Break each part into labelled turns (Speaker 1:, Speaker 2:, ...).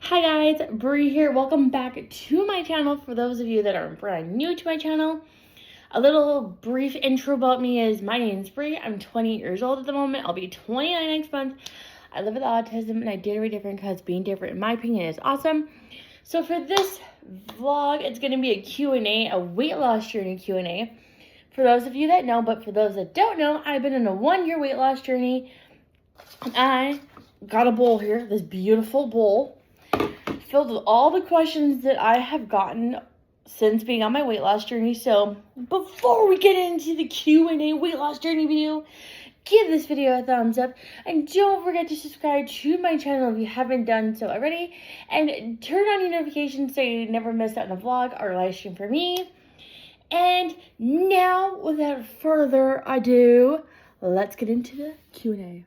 Speaker 1: Hi guys, Bri here. Welcome back to my channel. For those of you that are brand new to my channel, a little brief intro about me is my name's Bri. I'm 20 years old at the moment. I'll be 29 next month. I live with autism and I did it different because being different, in my opinion, is awesome. So for this vlog, it's going to be a Q&A, a weight loss journey Q&A. For those of you that know, but for those that don't know, I've been on a 1-year weight loss journey. I got a bowl here, this beautiful bowl, filled with all the questions that I have gotten since being on my weight loss journey. So before we get into the Q&A weight loss journey video, give this video a thumbs up and don't forget to subscribe to my channel if you haven't done so already, and turn on your notifications so you never miss out on a vlog or live stream for me. And now, without further ado, let's get into the Q&A.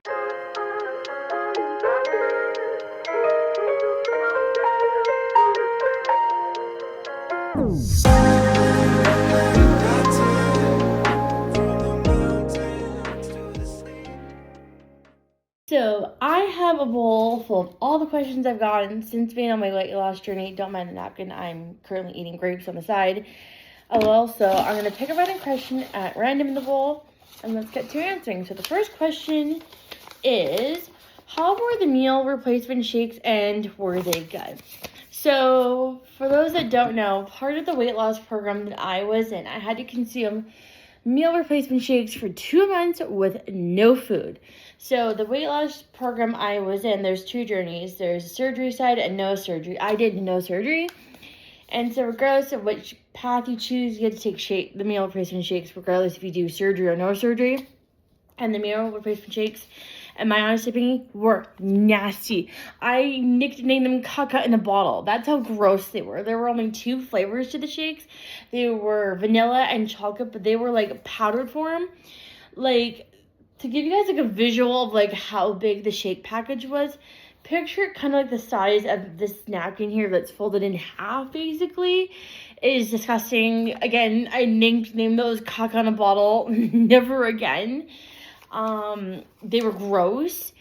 Speaker 1: So I have a bowl full of all the questions I've gotten since being on my weight loss journey. Don't mind the napkin. I'm currently eating grapes on the side. So I'm going to pick a random question at random in the bowl, and let's get to answering. So the first question is, how were the meal replacement shakes and were they good? So for those that don't know, part of the weight loss program that I was in, I had to consume meal replacement shakes for 2 months with no food. So the weight loss program I was in, there's two journeys. There's a surgery side and no surgery. I did no surgery. And so regardless of which path you choose, you get to take the meal replacement shakes regardless if you do surgery or no surgery. And the meal replacement shakes, in my honest opinion, were nasty. I nicknamed them caca in a bottle. That's how gross they were. There were only 2 flavors to the shakes. They were vanilla and chocolate, but they were like powdered form. Like, to give you guys like a visual of like how big the shake package was, picture it kind of like the size of this napkin here that's folded in half, basically. It is disgusting. Again, I named those caca in a bottle. Never again. They were gross.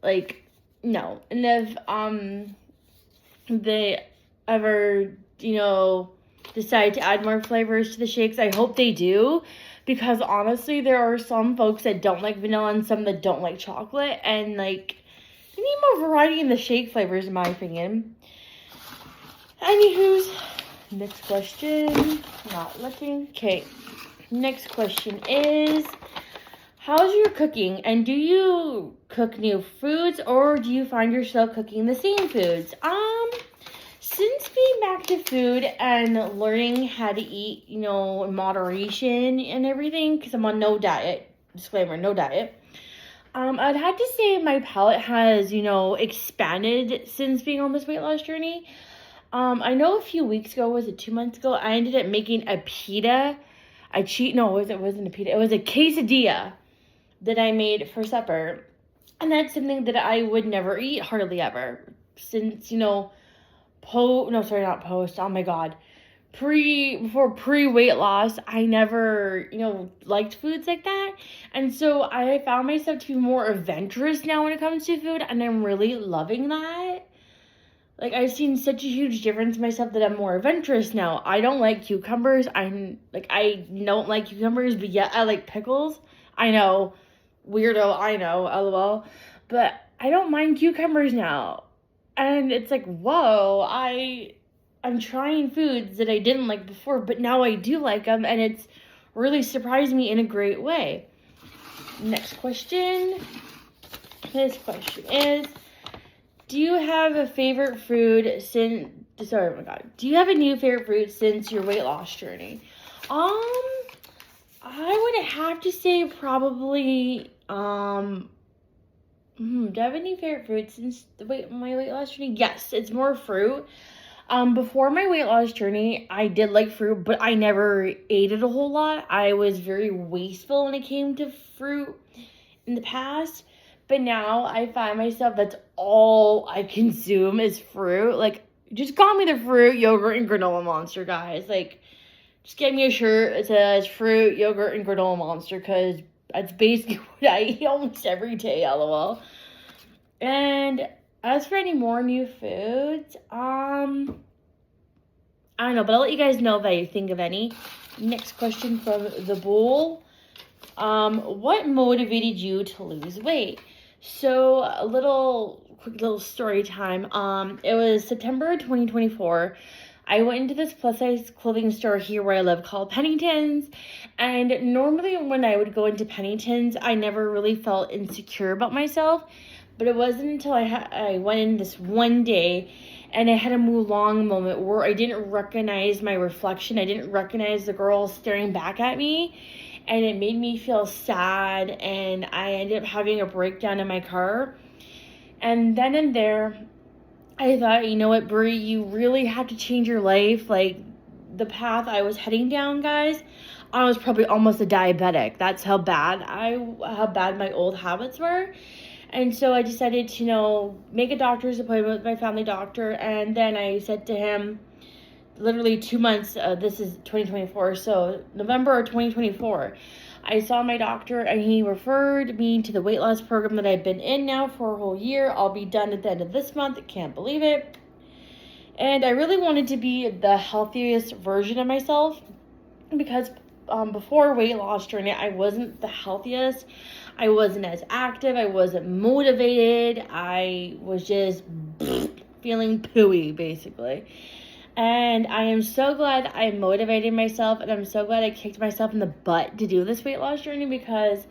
Speaker 1: Like, no. And if they ever, decide to add more flavors to the shakes, I hope they do, because honestly there are some folks that don't like vanilla and some that don't like chocolate, and like, you need more variety in the shake flavors, in my opinion. Anywho's, next question. Not looking. Okay, next question is, how's your cooking, and do you cook new foods or do you find yourself cooking the same foods? Since being back to food and learning how to eat, in moderation and everything, because I'm on no diet, disclaimer, no diet, I'd have to say my palate has, expanded since being on this weight loss journey. I know a few weeks ago, was it 2 months ago, I ended up making a pita. It wasn't a pita, it was a quesadilla that I made for supper. And that's something that I would never eat, hardly ever. Since, before pre-weight loss, I never, liked foods like that. And so I found myself to be more adventurous now when it comes to food, and I'm really loving that. Like, I've seen such a huge difference in myself that I'm more adventurous now. I don't like cucumbers. I don't like cucumbers, but yeah, I like pickles. I know, weirdo, I know, lol. But I don't mind cucumbers now. And it's like, whoa, I'm trying foods that I didn't like before, but now I do like them, and it's really surprised me in a great way. Next question. This question is, do you have a favorite food since, do you have a new favorite food since your weight loss journey? I would have to say probably, do I have any favorite food since my weight loss journey? Yes, it's more fruit. Before my weight loss journey, I did like fruit, but I never ate it a whole lot. I was very wasteful when it came to fruit in the past. But now I find myself, that's all I consume is fruit. Like, just call me the fruit, yogurt, and granola monster, guys. Like, just get me a shirt that says fruit, yogurt, and granola monster, because that's basically what I eat almost every day, lol. And As for any more new foods, I don't know, but I'll let you guys know if I think of any. Next question from the bowl. What motivated you to lose weight? So quick little story time. It was September 2024. I went into this plus size clothing store here where I live called Pennington's. And normally when I would go into Pennington's, I never really felt insecure about myself. But it wasn't until I went in this one day and I had a Mulan moment where I didn't recognize my reflection. I didn't recognize the girl staring back at me. And it made me feel sad, and I ended up having a breakdown in my car. And then and there, I thought, you know what, Bri, you really have to change your life. Like, the path I was heading down, guys, I was probably almost a diabetic. That's how bad my old habits were. And so I decided to, make a doctor's appointment with my family doctor. And then I said to him, literally 2 months, this is 2024, so November of 2024, I saw my doctor and he referred me to the weight loss program that I've been in now for a whole year. I'll be done at the end of this month. I can't believe it. And I really wanted to be the healthiest version of myself because before weight loss journey, I wasn't the healthiest. I wasn't as active. I wasn't motivated. I was just feeling pooey, basically. And I am so glad I motivated myself, and I'm so glad I kicked myself in the butt to do this weight loss journey, because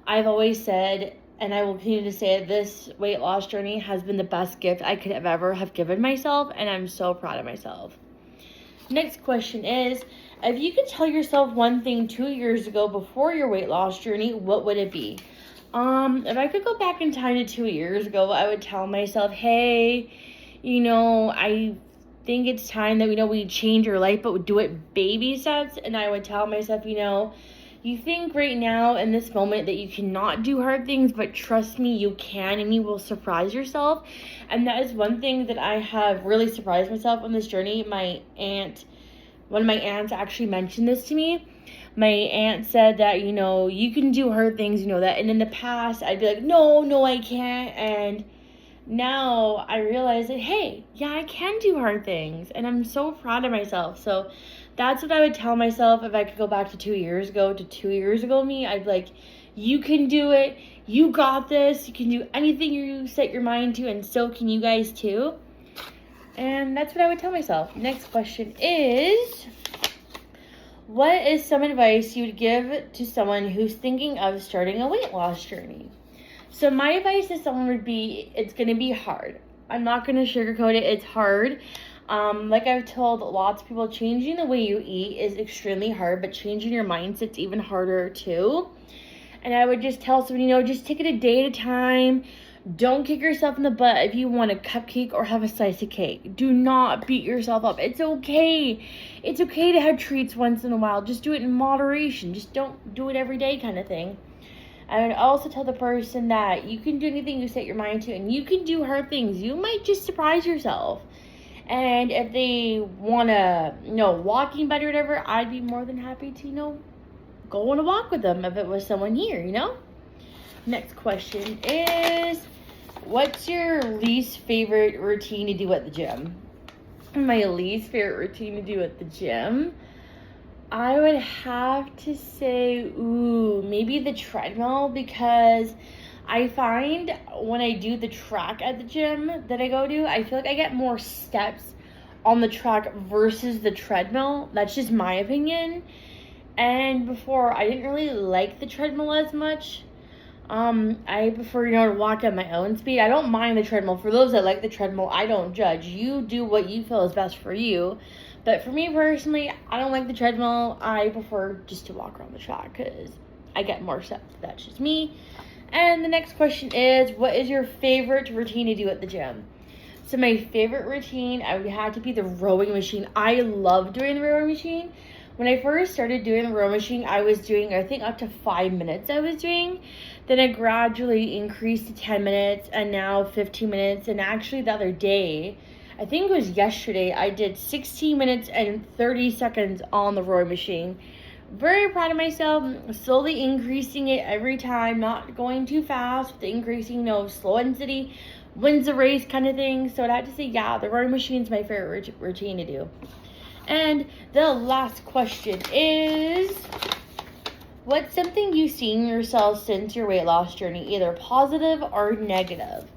Speaker 1: I've always said, and I will continue to say it, this weight loss journey has been the best gift I could have ever have given myself, and I'm so proud of myself. Next question is, if you could tell yourself one thing 2 years ago before your weight loss journey, what would it be? If I could go back in time to 2 years ago, I would tell myself, hey, I think it's time that we change your life, but we do it baby steps. And I would tell myself, you think right now in this moment that you cannot do hard things, but trust me, you can, and you will surprise yourself. And that is one thing that I have really surprised myself on this journey. One of my aunts actually mentioned this to me. My aunt said that, you can do hard things, that. And in the past, I'd be like, no, I can't. And now I realize that, hey, yeah, I can do hard things, and I'm so proud of myself. So that's what I would tell myself if I could go back to 2 years ago. To 2 years ago me, I'd be like, you can do it, you got this, you can do anything you set your mind to, and so can you guys too. And that's what I would tell myself. Next question is, what is some advice you would give to someone who's thinking of starting a weight loss journey? So my advice to someone would be, it's going to be hard. I'm not going to sugarcoat it. It's hard. Like I've told lots of people, changing the way you eat is extremely hard, but changing your mindset's even harder too. And I would just tell someone, just take it a day at a time. Don't kick yourself in the butt if you want a cupcake or have a slice of cake. Do not beat yourself up. It's okay. It's okay to have treats once in a while. Just do it in moderation. Just don't do it every day kind of thing. I would also tell the person that you can do anything you set your mind to, and you can do hard things. You might just surprise yourself. And if they want to, walking better or whatever, I'd be more than happy to, go on a walk with them if it was someone here, Next question is, what's your least favorite routine to do at the gym? My least favorite routine to do at the gym, I would have to say, maybe the treadmill, because I find when I do the track at the gym that I go to, I feel like I get more steps on the track versus the treadmill. That's just my opinion. And before, I didn't really like the treadmill as much. I prefer, to walk at my own speed. I don't mind the treadmill. For those that like the treadmill, I don't judge. You do what you feel is best for you. But for me personally, I don't like the treadmill. I prefer just to walk around the track because I get more steps. That's just me. And the next question is, what is your favorite routine to do at the gym? So my favorite routine, I would have to be the rowing machine. I love doing the rowing machine. When I first started doing the rowing machine, I was doing, I think, up to 5 minutes I was doing. Then I gradually increased to 10 minutes and now 15 minutes. And actually the other day, I think it was yesterday, I did 16 minutes and 30 seconds on the rowing machine. Very proud of myself, slowly increasing it every time, not going too fast, increasing, slow and steady, wins the race kind of thing. So I'd have to say, yeah, the rowing machine's my favorite routine to do. And the last question is, what's something you've seen yourself since your weight loss journey, either positive or negative?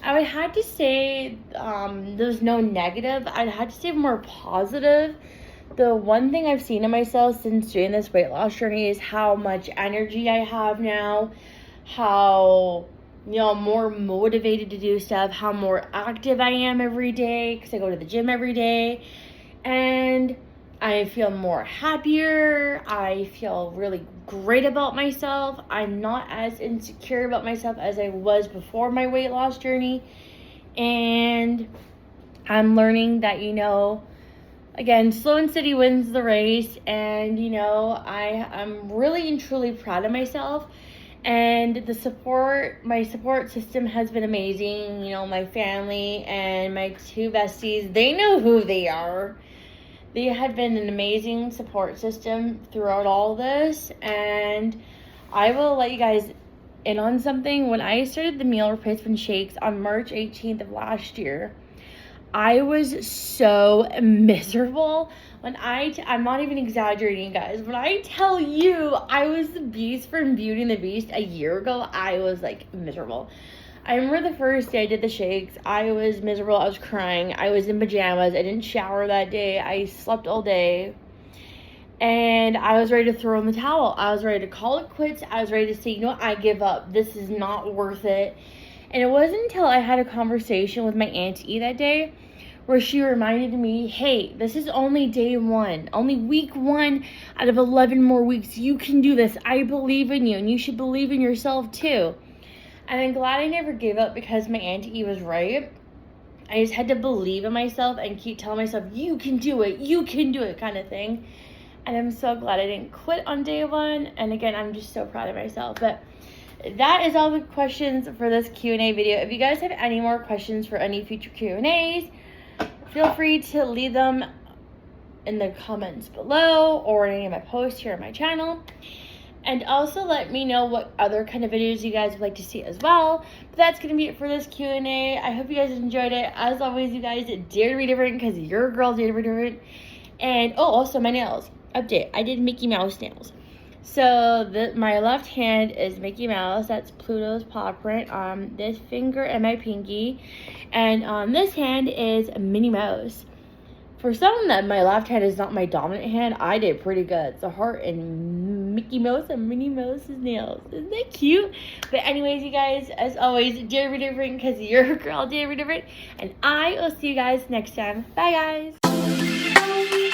Speaker 1: I would have to say there's no negative. I'd have to say more positive. The one thing I've seen in myself since doing this weight loss journey is how much energy I have now, how, more motivated to do stuff, how more active I am every day because I go to the gym every day, and I feel more happier. I feel really great about myself. I'm not as insecure about myself as I was before my weight loss journey, and I'm learning that, again, slow and steady wins the race, and I'm really and truly proud of myself. And my support system has been amazing. My family and my two besties, they know who they are. They have been an amazing support system throughout all this, and I will let you guys in on something. When I started the meal replacement shakes on March 18th of last year, I was so miserable. I'm not even exaggerating, guys. When I tell you I was the beast from Beauty and the Beast a year ago, I was miserable. I remember the first day I did the shakes, I was miserable. I was crying. I was in pajamas. I didn't shower that day. I slept all day. And I was ready to throw in the towel. I was ready to call it quits. I was ready to say, I give up. This is not worth it. And it wasn't until I had a conversation with my auntie that day where she reminded me, hey, this is only day one, only week 1 out of 11 more weeks. You can do this. I believe in you, and you should believe in yourself too. And I'm glad I never gave up because my auntie was right. I just had to believe in myself and keep telling myself, you can do it kind of thing. And I'm so glad I didn't quit on day 1. And again, I'm just so proud of myself. But that is all the questions for this Q&A video. If you guys have any more questions for any future Q&As, feel free to leave them in the comments below or in any of my posts here on my channel. And also let me know what other kind of videos you guys would like to see as well. But that's going to be it for this Q&A. I hope you guys enjoyed it. As always, you guys dare to be different because your girl dare to be different. And, also my nails. Update. I did Mickey Mouse nails. So my left hand is Mickey Mouse. That's Pluto's paw print. This finger and my pinky. And this hand is Minnie Mouse. For some that my left hand is not my dominant hand, I did pretty good. It's a heart and Mickey Mouse and Minnie Mouse's nails. Isn't that cute? But anyways, you guys, as always, dare be different because you're a girl, dare be different. And I will see you guys next time. Bye, guys.